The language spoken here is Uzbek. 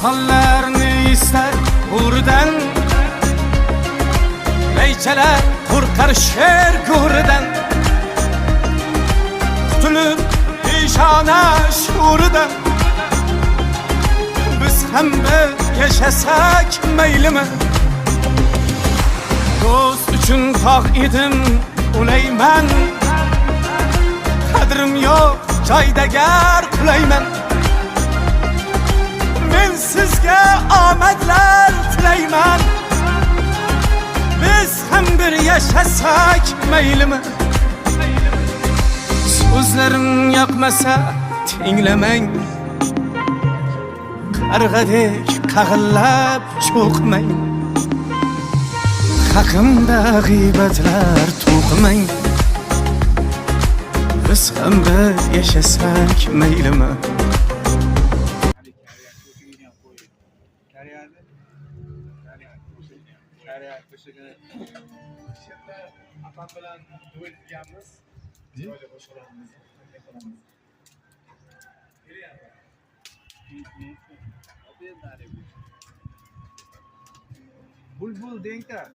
Hallarni ister hurdan, Leyçeler korkar şer gurdan. Tutulur işana şuurdan, Biz hem de yaşasak meylimi. Dost üçün tağ idim uleymen, Kadrim yok joydagar qulayman. Men sizga omadlar tilayman. Biz ham bir yashasak maylimi. So'zlarim yoqmasa tinglamang, qarg'adek qag'illab cho'qmang. Haqimda g'iybatlar to'qimang. Biz ham bir yashasak maylimi. Şimdi atam bilan duet qilganmiz. Joyda boshqalarimiz qilamiz. Bulbul dengda.